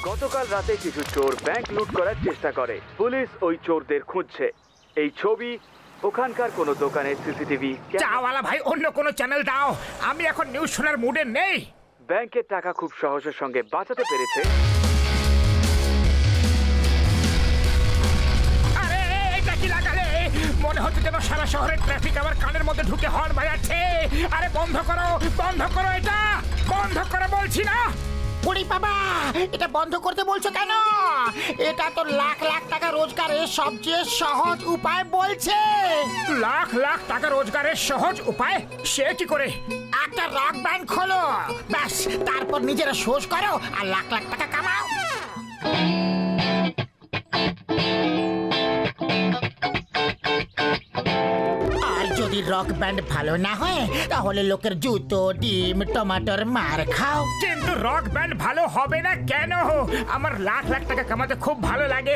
গতকাল রাতে কিছু চোর ব্যাংক লুট করার চেষ্টা করে। পুলিশ ওই চোরদের খুঁজছে। এই ছবি ওখানকার কোনো দোকানের সিসিটিভি। চাওয়ালা ভাই, অন্য কোনো চ্যানেল দাও, আমি এখন নিউজ শোনার মুডে নেই। ব্যাংকের টাকা খুব সহজের সঙ্গে বাঁচাতে পেরেছে। আরে এটা কি লাগালে? মনে হচ্ছে যেন সারা শহরের ট্রাফিক আমার কানের মধ্যে ঢুকে হর্ন বাজাচ্ছে। আরে বন্ধ করো, বন্ধ করো, এটা বন্ধ করো বলছি না। ওরে বাবা, এটা বন্ধ করতে বলছো কেন? এটা তো লাখ লাখ টাকা রোজগারের সবচেয়ে সহজ উপায় বলছে। লাখ লাখ টাকা রোজগারের সহজ উপায়? সে কি করে? একটা রক ব্যান্ড খোলো, ব্যাস, তারপর নিজেরা শোজ করো আর লাখ লাখ টাকা কামাও। আর যদি রক ব্যান্ড ভালো না হয় তাহলে লোকের জুতো, ডিম, টমাটোর মার খাও। কিন্তু রক ব্যান্ড ভালো হবে না কেন? আমার লাখ লাখ টাকা কামাতে খুব ভালো লাগে।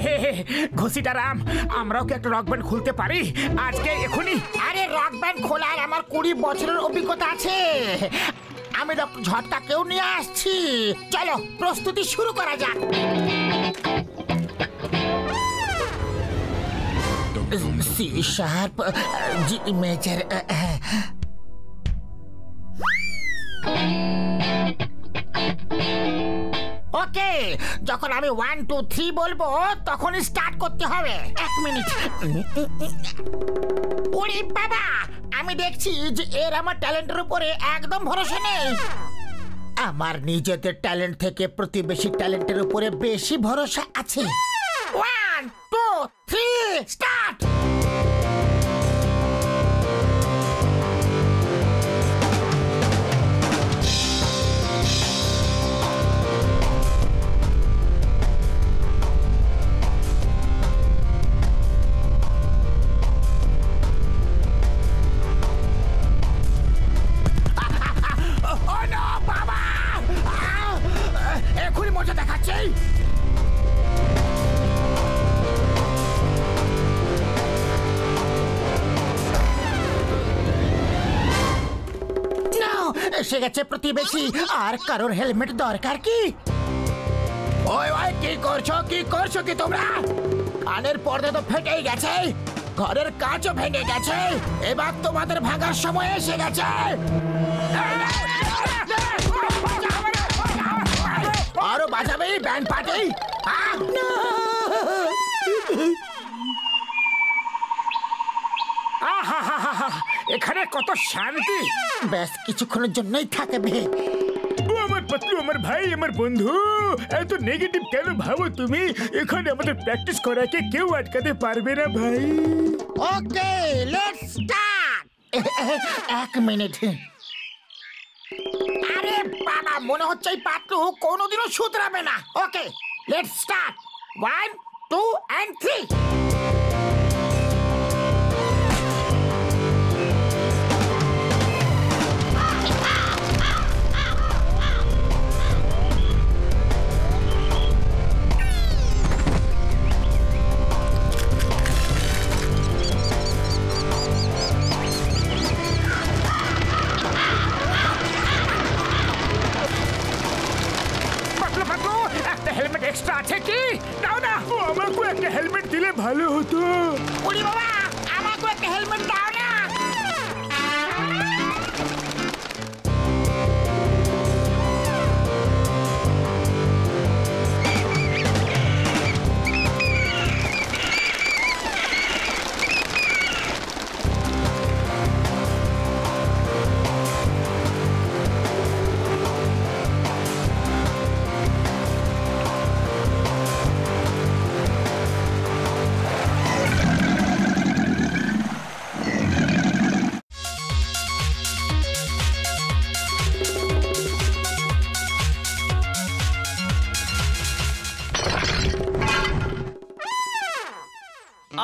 ঘুষিটা রাম, আমরাও কি একটা রক ব্যান্ড খুলতে পারি আজকে এখনই? আরে রক ব্যান্ড খোলার আমার 20 বছরের অভিজ্ঞতা আছে। আমি ডক্টর ঝটকাকেও নিয়ে আসছি। চলো প্রস্তুতি শুরু করা যাক। C sharp, G major. Okay, যখন আমি 1 2 3 বলবো তখনই স্টার্ট করতে হবে। 1 মিনিট। ওরে বাবা, আমি দেখছি যে এর আমার ট্যালেন্টের উপরে একদম ভরসা নেই। আমার নিজেদের ট্যালেন্ট থেকে প্রতিবেশী ট্যালেন্টের উপরে বেশি ভরসা আছে। 1 2 3 স্টার্ট। এখনই মজা দেখাচ্ছি। এসে গেছে প্রতিবেশী, আর কারোর হেলমেট দরকার কি? ওই ওই, কি করছো কি তোমরা? কানের পর্দা তো ফেটেই গেছে, ঘরের কাঁচও ভেঙে গেছে, এবার তোমাদের ভাঙার সময় এসে গেছে। আরো বাজাবে ব্যান্ড পার্টি। এখানে কত শান্তি। ব্যাস কিছুক্ষণের জন্যই থাকবে। আমার পাতলু, আমার ভাই, আমার বন্ধু, এত নেগেটিভ কেন ভাবো তুমি? এখানে আমাদের প্র্যাকটিস করাকে কেউ আটকাতে পারবে না ভাই। Okay, let's start. 1 মিনিট। আরে বাবা, মনে হচ্ছে এই পাতলু কোনোদিনও শুধরাবে না। Okay, let's start. 1 2 and 3। Helmet extra আছে কি? দাও না, আমাকে একটা হেলমেট দিলে ভালো হতো। ওরে বাবা, আমাকে একটা হেলমেট দাও না।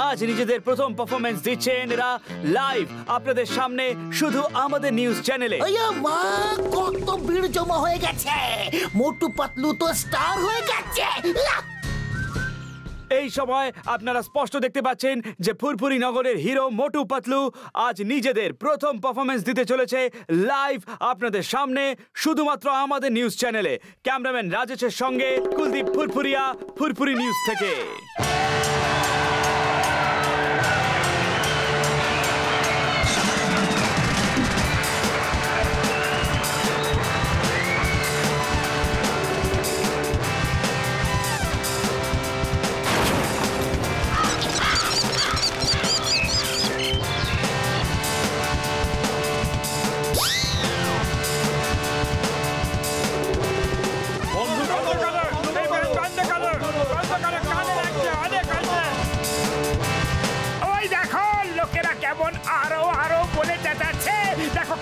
আজ নিজেদের প্রথম পারফরমেন্স দিচ্ছেন এরা লাইভ আপনাদের সামনে, শুধু আমাদের নিউজ চ্যানেলে। মা, কত ভিড় জমা হয়ে গেছে। মোটু পাতলু তো স্টার হয়ে গেছে। এই সময় আপনারা স্পষ্ট দেখতে পাচ্ছেন যে ফুরফুরি নগরের হিরো মোটু পাতলু আজ নিজেদের প্রথম পারফরমেন্স দিতে চলেছে লাইভ আপনাদের সামনে শুধুমাত্র আমাদের নিউজ চ্যানেলে। ক্যামেরাম্যান রাজেশের সঙ্গে কুলদীপ ফুরফুরিয়া, ফুরফুরি নিউজ থেকে।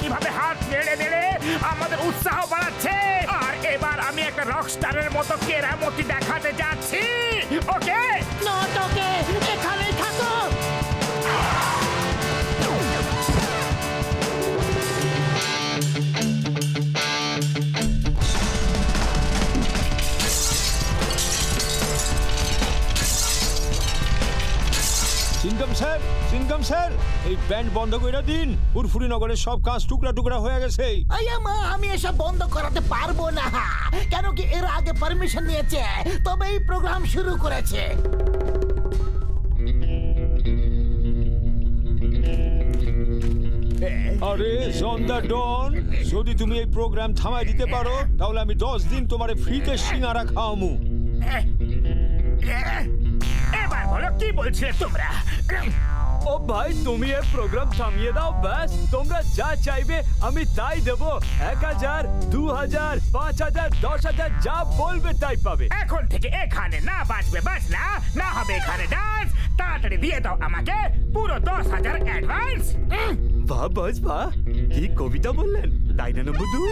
কিভাবে হাত নেড়ে নেড়ে আমাদের উৎসাহ বাড়াচ্ছে। আর এবার আমি একটা রকস্টারের মতো কেরামতি দেখাতে যাচ্ছি। ওকে নটকে এখানে থাকো। সিনকাম স্যার, এই ব্যান্ড বন্ধ করে দিন। ফুরফুরি নগরের সব কাজ টুকরা টুকরা হয়ে গেছে। মা, আমি এসব বন্ধ করাতে পারবো না, কেন কি এর আগে পারমিশন নিয়েছে, তবে এই প্রোগ্রাম শুরু করেছে। আরে জন দা ডন, যদি তুমি এই প্রোগ্রাম থামাই দিতে পারো তাহলে আমি 10 দিন তোমারে ফ্রিতে সিঙ্গারা খাওয়ামু। এবার বলো কি বলছিলে তোমরা? ও ভাই, তুমি এই প্রোগ্রাম থামিয়ে দাও, ব্যাস তোমরা যা চাইবে আমি তাই দেব। 1000, 2000, 5000, 10000 যা বলবে তাই পাবে। এখন থেকে এখানে না বাজবে বাজনা, না হবে এখানে ডান্স। তাড়াতাড়ি দিয়ে দাও আমাকে পুরো 10,000 অ্যাডভান্স। বাহ বস বাহ, কি কবিতা বললেন, তাই না নম্বর 2?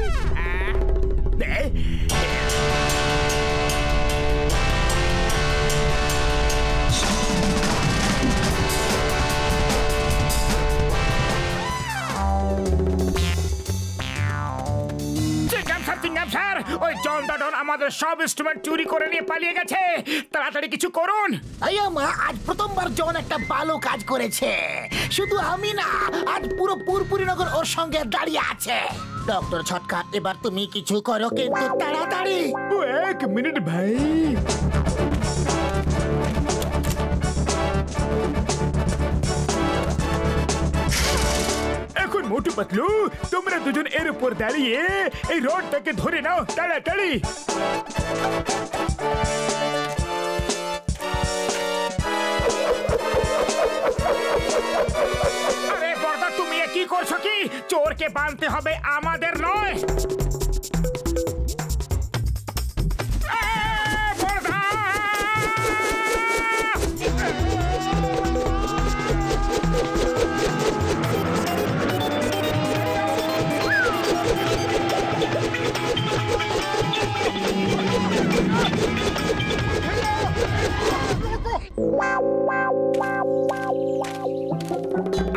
স্যার, ওই জন দা ডন আমাদের সব ইনস্ট্রুমেন্ট চুরি করে নিয়ে পালিয়ে গেছে। তাড়াতাড়ি কিছু করুন। মা, আজ প্রথমবার জন একটা ভালো কাজ করেছে। শুধু আমি না, আজ পুরো ফুরফুরি নগর ওর সঙ্গে দাঁড়িয়ে আছে। ডক্টর ছটকা, এবার তুমি কিছু করো, কিন্তু তাড়াতাড়ি। 1 মিনিট ভাই। এখন মোটু পাতলু, তোমরা দুজন এর উপর দাঁড়িয়ে এই রডটাকে ধরে নাও তাড়াতাড়ি। আরে বড়দা, তুমি কি করছো? কি চোরকে বাঁধতে হবে, আমাদের নয়।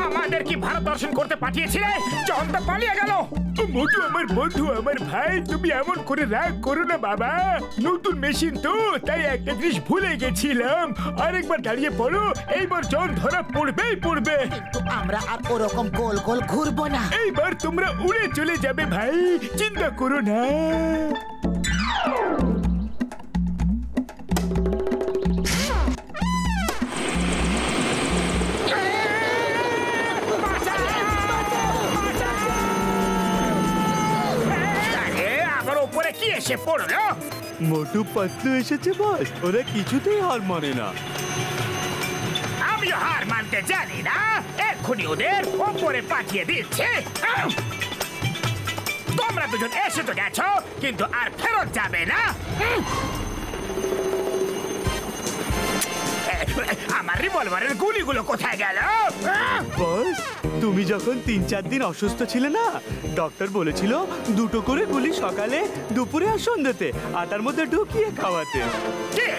আমাদের কি ভারত দর্শন করতে পাঠিয়েছিলে? জন তো পালিয়ে গেল। মোটু আমার বন্ধু, আমার ভাই, তুমি এমন করে রাগ করো না বাবা। নতুন মেশিন তো, তাই একটা জিনিস ভুলে গেছিলাম। আরেকবার দাঁড়িয়ে পড়ো, এইবার জন ধরা পড়বেই পড়বে। কিন্তু আমরা আর ওরকম গোল গোল ঘুরবো না। এইবার তোমরা উড়ে চলে যাবে ভাই, চিন্তা করো না। কি এসে পড়লো? মোটু পাতলু এসেছে বস, ওরা কিছুতেই হার মানে না। আমিও হার মানতে জানি না, এক্ষুনি ওদের ওপরে পাঠিয়ে দিচ্ছে। তোমরা দুজন এসে তো গেছো, কিন্তু আর ফেরত যাবে না। আমার রিভলভারের গুলিগুলো কোথায় গেল? বস, তুমি যখন 3-4 দিন অসুস্থ ছিলে না, ডক্টর বলেছিল 2টো করে গুলি সকালে, দুপুরে আর সন্ধ্যেতে আটার মধ্যে ঢুকিয়ে খাওয়াতে। কে?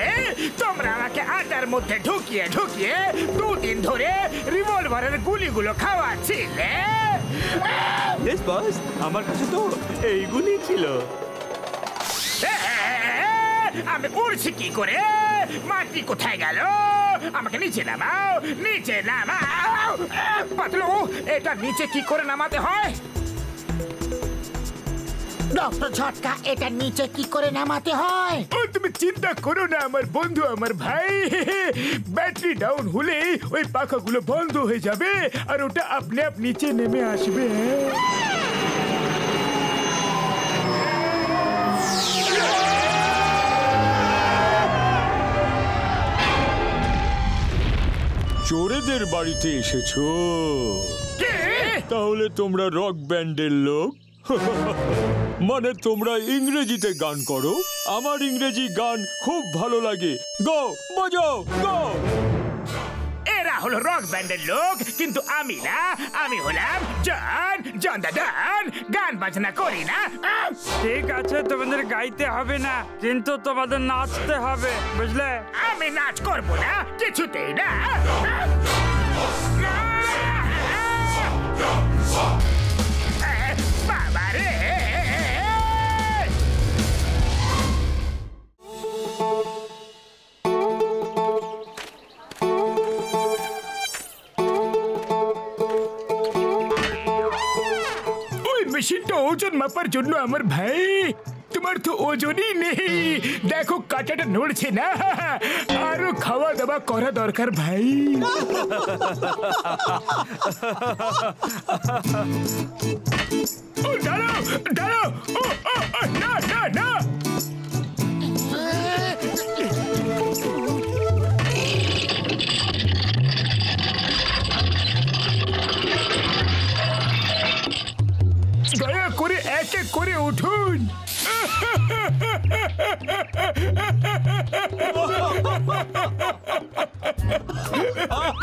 তোমরা আমাকে আটার মধ্যে ঢুকিয়ে ঢুকিয়ে 2 দিন ধরে রিভলভারের গুলিগুলো খাওয়াছিলে? বস, আমার কাছে তো এইগুলি ছিল। আমি উড়ছি কি করে? মাটি কোথায় গেল? আমাকে নিচে নামাও, নিচে নামাও। পাতলু, এটা নিচে কি করে নামাতে হয়? ডক্টর ঝটকা, এটা নিচে কি করে নামাতে হয়? ও তুমি চিন্তা করো না আমার বন্ধু, আমার ভাই। ব্যাটারি ডাউন হলে ওই পাখাগুলো বন্ধ হয়ে যাবে আর ওটা আপনি আপ নিচে নেমে আসবে। চোরেদের বাড়িতে এসেছো? তাহলে তোমরা রক ব্যান্ডের লোক? মানে তোমরা ইংরেজিতে গান করো? আমার ইংরেজি গান খুব ভালো লাগে। গো বাজাও, গো। এরা হলো রক ব্যান্ডের লোক, কিন্তু আমি না। আমি হলাম জন দা ডন। গান বাজনা করি না। ঠিক আছে, তোমাদের গাইতে হবে না, কিন্তু তোমাদের নাচতে হবে, বুঝলে? আমি নাচ করবো না, কিছুতেই না। বাবা রে! ওই মেশিনটা ওজন মাপার জন্য আমার ভাই। তোমার তো ওজনই নেই, দেখো কাঁটাটা নড়ছে না। আরো খাওয়া দাওয়া করা দরকার ভাই। ও দাঁড়াও, দাঁড়াও। ও ও ও, না না না। দয়া করে এক এক করে উঠুন।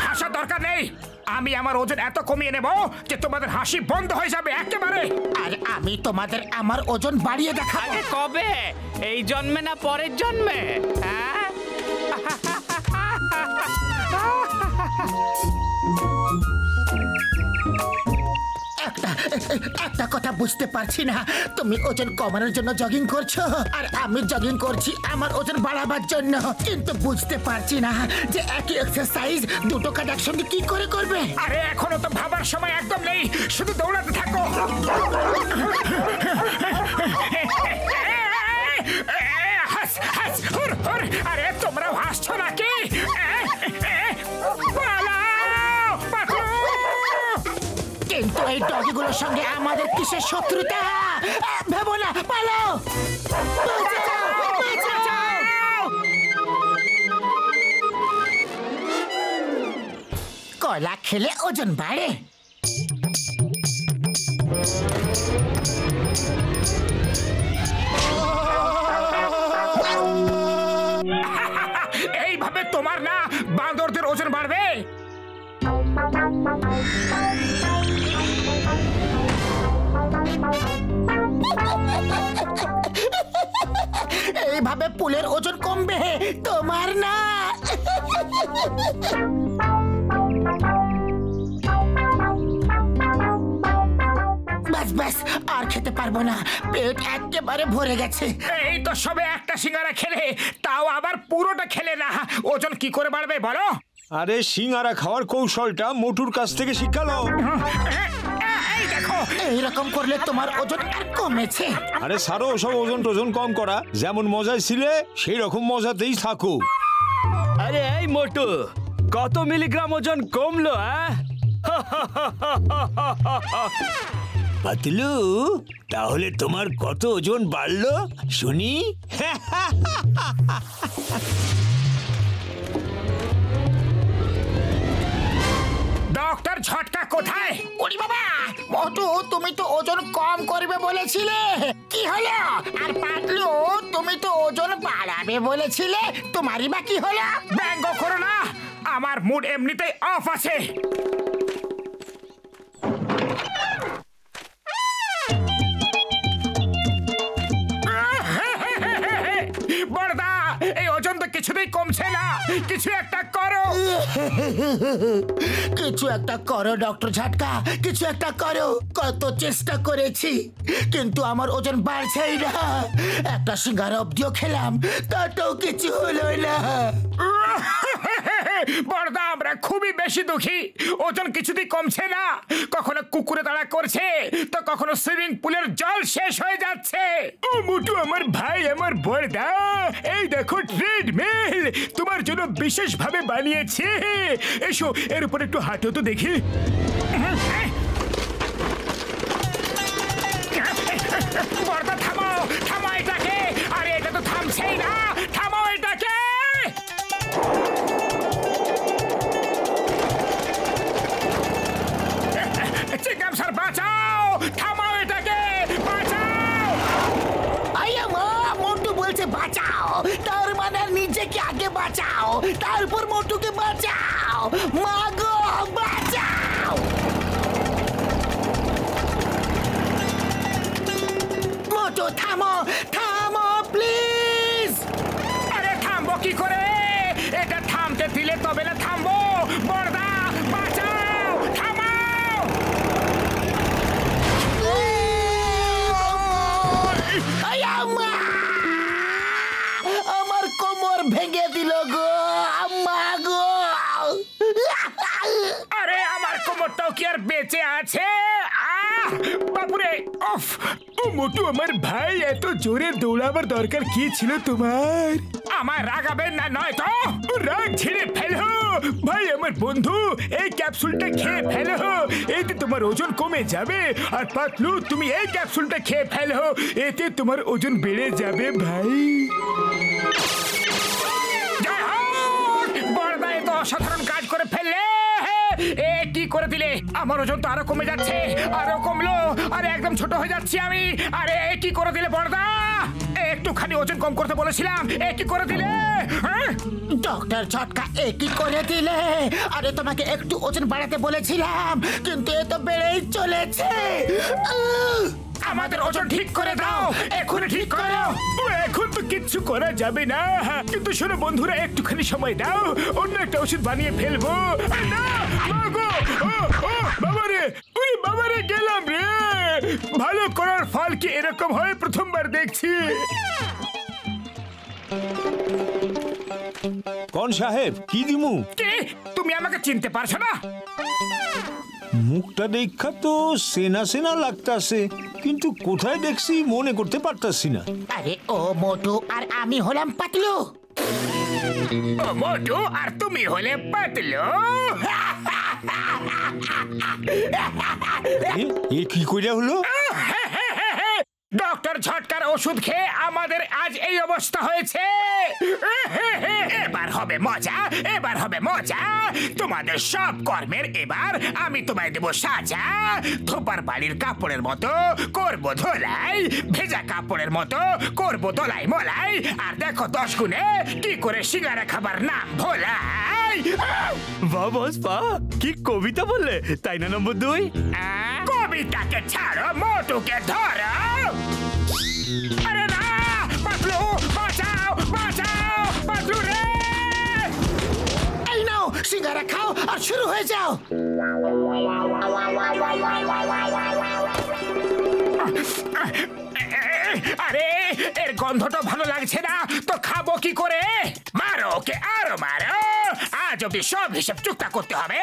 হাসার দরকার নেই। আমি আমার ওজন এত কমিয়ে নেব যে তোমাদের হাসি বন্ধ হয়ে যাবে একেবারে। আর আমি তোমাদের আমার ওজন বাড়িয়ে দেখাবো। আরে কবে? এই জন্মে না পরের জন্মে? হ্যাঁ, একটা কথা বুঝতে পারছি না, তুমি ওজন কমানোর জন্য জগিং করছো আর আমি জগিং করছি আমার ওজন বাড়াবার জন্য, কিন্তু বুঝতে পারছি না যে একই এক্সারসাইজ দুটো কাজ একসঙ্গে কি করে করবে। আরে এখনো তো ভাবার সময় একদম নেই, শুধু দৌড়াতে থাকো। হাস হাস হুর হুর। আরে তোমরাও হাসছো নাকি? পালাও, পালাও। কিন্তু এই ডগিগুলোর সঙ্গে আমাদের কিসের শত্রুতা? ভেবো না, পালাও। বাঁচাও, বাঁচাও। কলা খেলে ওজন বাড়ে? এইভাবে তোমার না বাঁদরদের ওজন বাড়বে। এইভাবে পুলের ওজন কমবে, তোমার না। ব্যাস ব্যাস, আর খেতে পারবো না, পেট একেবারে ভরে গেছে। এই তো সবে একটা সিঙ্গারা খেলে, তাও আবার পুরোটা খেলে না। ওজন কি করে বাড়বে বলো? আরে সিঙ্গারা খাওয়ার কৌশলটা মোটুর কাছ থেকে শিখালো। এই দেখো, এইরকম করলে তোমার ওজন আর কমেছে। আরে সারো ওসব ওজন টোজন কম করা, যেমন মজায় ছিলে সেই রকম মজাতেই থাকো। আরে এই মোটু, কত মিলিগ্রাম ওজন কমলো? পাতলু, তাহলে তোমার কত ওজন বাড়লো শুনি? ডক্টর ঝটকা কোথায়? ওরে বাবা, মোটু তুমি তো ওজন কম করবে বলেছিলে, কি হলো? আর পাতলু তুমি তো ওজন বাড়াবে বলেছিলে, তোমারই বা কি হলো? ব্যঙ্গ করো না, আমার মুড এমনিতেই অফ আছে। বড়দা, এই ওজন তো কিছুতেই কমছে না, কিছু একটা করো। কিছু একটা করো ডক্টর ঝাটকা, কিছু একটা করো। কত চেষ্টা করেছি কিন্তু আমার ওজন বাড়ছেই না। একটা সিঙ্গারা অব্দিও খেলাম, তাতেও কিছু হলো না। বড়দা, আমরা খুবই বেশি দুঃখী। ওজন কিছুতেই কমছে না। কখনো কুকুরে তাড়া করছে, তো কখনো সুইমিং পুলের জল শেষ হয়ে যাচ্ছে। ও মোটু আমার ভাই, আমার বড়দা, এই দেখো ট্রেডমিল তোমার জন্য বিশেষ ভাবে বানিয়েছে। এসো এর উপর একটু হাঁটো তো দেখি। বড়দা থামাও, থামাও এটাকে। আরে এটা তো থামছেই না, থামাও এটাকে। চিংগাম স্যার বাঁচাও, থামাও এটাকে, বাঁচাও। মোটু বলছে বাঁচাও, তার মানে নিজেকে আগে বাঁচাও, তারপর মোটুকে বাঁচাও। মাগো বাঁচাও। মোটু থামো, থামো প্লিজ। আরে থামবো কি করে? এটা থামতে দিলে তবে না থামবো। বড়দা বাঁচাও, থামাও। আমার কোমর ভেঙে দিল গো, আম্মা গো। আরে আমার কোমরটাও কি আর বেঁচে আছে? বাপুরে, উফ। ও মোটু আমার ভাই, এত জোরে দৌড়াবার দরকার কি ছিল তোমার? আমার রাগাবেন না, নয় তো রাগ ঝেড়ে ফেলো। ভাই আমার বন্ধু, এই ক্যাপসুলটা খেয়ে ফেলো, এতে তোমার ওজন কমে যাবে। আর পাতলু, তুমি এই ক্যাপসুলটা খেয়ে ফেলো, এতে তোমার ওজন বেড়ে যাবে ভাই। জয় হোক! বড়দা এ তো অসাধারণ কাজ করে ফেললে। এ কি করে দিলে? আমার ওজন তো আরো কমে যাচ্ছে, আরো কমলো, আরে একদম ছোট হয়ে যাচ্ছি আমি। আরে এ কি করে দিলে বড়দা? একটুখানি ওজন কম করতে বলেছিলাম, এ কি করে দিলে? ডক্টর ঝটকা, এ কি করে দিলে? আরে তোমাকে একটু ওজন বাড়াতে বলেছিলাম, কিন্তু এ তো বেড়েই চলেছে। আমাদের ওজন ঠিক করে দাও, এখনই ঠিক করো। এখন তো কিচ্ছু করা যাবে না, কিন্তু শোনো বন্ধুরা, একটুখানি সময় দাও, অন্য একটা ওষুধ বানিয়ে ফেলবো। না, মাগো, ও বাবারে, ওরে বাবারে, গেলাম রে। ভালো করার ফল কি এরকম হয়? প্রথমবার দেখছি। কোন সাহেব, কি দিমু? কে? তুমি আমাকে চিনতে পারছো না? মুখটা দেখা তো সেনা সেনা লাগতাছে, কিন্তু কোথায় দেখছি মনে করতে পারতাছি না। আরে ও মোটু, আর আমি হলাম পাতলু। ও মোটু, আর তুমি হলে পাতলু। এ কি কইরা হলো? ডক্টর ঝটকার ওষুধ খেয়ে আমাদের আজ এই অবস্থা হয়েছে। এবার হবে মজা, এবার হবে মজা। তোমাদের সব কর্মের এবার আমি তোমায় দেব সাজা। ধোপার বাড়ির কাপড়ের মতো করব ধোলাই, ভেজা কাপড়ের মতো করব দোলাই মোলাই। আর দেখো 10 গুণে কি করে সিঙ্গারা খাবার নাম ভোলাই। বাহ বস বাহ, কি কবিতা বললে, তাই না নম্বর 2? কবিতাকে ছাড়ো, মোটুকে ধরো। আরে না, পাতলু বাঁচাও, বাঁচাও, পাতলু রে। এই নাও, সিঙ্গারা খাও আর শুরু হয়ে যাও। আরে এর গন্ধটা ভালো লাগছে না, তো খাবো কি করে? মারো ওকে, আরো মারো। আজ অব্দি সব হিসেব চুক্তা করতে হবে,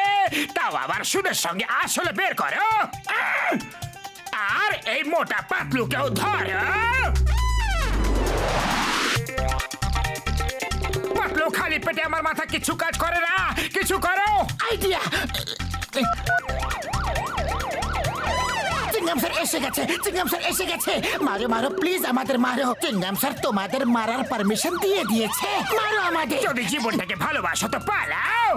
তাও আবার সুদের সঙ্গে আসলে বের করো। আর এই মোটা পাতলুকেও ধরো। পাতলু, খালি পেটে আমার মাথা কিছু কাজ করে না, কিছু করো। আইডিয়া। চিংগাম স্যার এসে গেছে, চিংগাম স্যার এসে গেছে। মারো মারো প্লিজ, আমাদের মারো। চিংগাম স্যার তোমাদের মারার পারমিশন দিয়ে দিয়েছে, মারো আমাদের। যদি জীবনটাকে ভালোবাসো তো পালাও।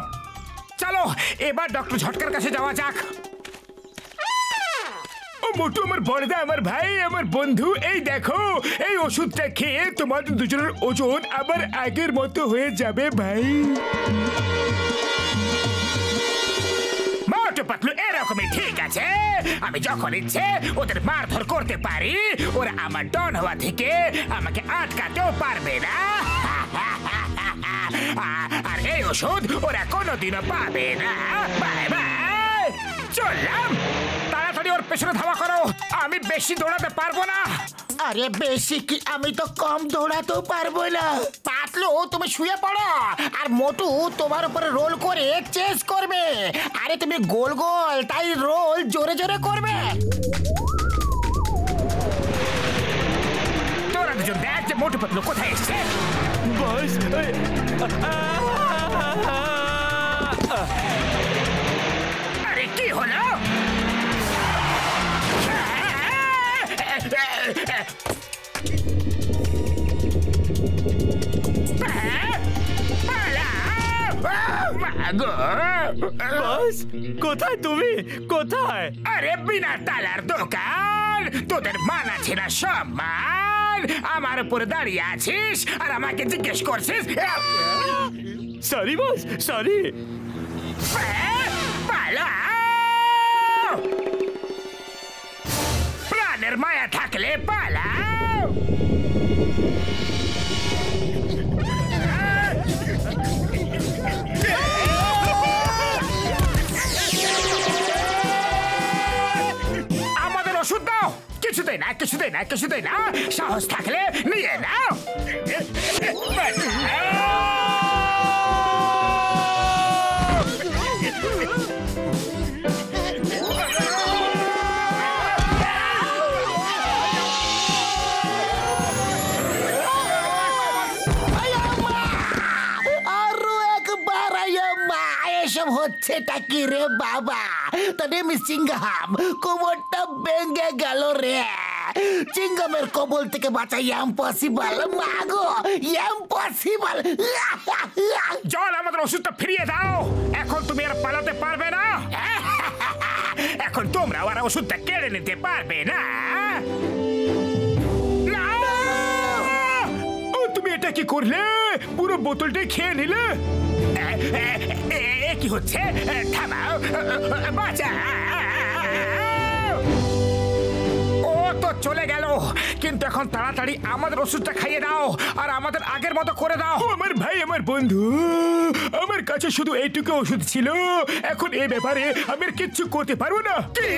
চলো এবার ডক্টর ঝটকার কাছে যাওয়া যাক। ও মোটু আমার বড়দা, আমার ভাই, আমার বন্ধু, এই দেখো, এই ওষুধটা খেয়ে তোমাদের দুজনের ওজন আবার আগের মতো হয়ে যাবে ভাই। মোটু পাতলু এরকমই ঠিক আছে। আমি যখন ইচ্ছে ওদের মারধর করতে পারি, ওরা আমার ডন হওয়া থেকে আমাকে আটকাতেও পারবে না। আর এই ওষুধ ওরা কোনোদিনও পাবে না। বাই বাই, চললাম। তাড়াতাড়ি ওর পেছনে ধাওয়া করো, আমি বেশি দৌড়াতে পারবো না। আরে বেশি কি, আমি তো কম দৌড়াতেও পারবো না। পাতলু তুমি শুয়ে পড়ো, আর মোটু তোমার উপরে রোল করে চেস করবে। আরে তুমি গোল গোল, তাই রোল জোরে জোরে করবে। তোরা দুজন দেখ যে মোটু পাতলু কোথায় এসছে। বস আরে কি হলো? বস, কোথায় তুমি? কোথায়? আরে বিনা তালার দোকান, তোদের মান আছে না সম্মান? আমার উপরে দাঁড়িয়ে আছিস আর আমাকে জিজ্ঞেস করছিস? Sorry boss, sorry. পালাও, প্রাণের মায়া থাকলে পালাও। আমাদের ওষুধ দাও। কিছুতেই না, কিছুতেই না, কিছুতেই না। সাহস থাকলে নিয়ে নাও। আরো একবার এসব হচ্ছেটা কি রে বাবা? তোর চিঙ্গাম কোমরটা ভেঙে গেল রে। চিঙ্গামের কবল থেকে বাঁচা ইম্পসিবল, মাগো ইম্পসিবল। জল, আমাদের ওষুধটা ফিরিয়ে দাও। এখন তুমি আর পালাতে পারবে না। এখন তোমরা আর ওষুধটা কেড়ে নিতে পারবে না। না! ও তুমি এটা কি করলে? পুরো বোতলটাই খেয়ে নিলে? কি হচ্ছে? থামাও, বাঁচাও। ও তো চলে গেল, কিন্তু এখন তাড়াতাড়ি আমাদের ওষুধটা খাইয়ে দাও আর আমাদের আগের মতো করে দাও। ও আমার ভাই, আমার বন্ধু, আমার কাছে শুধু এইটুকু ওষুধ ছিল। এখন এই ব্যাপারে আমি আর কিচ্ছু করতে পারবো না। কি?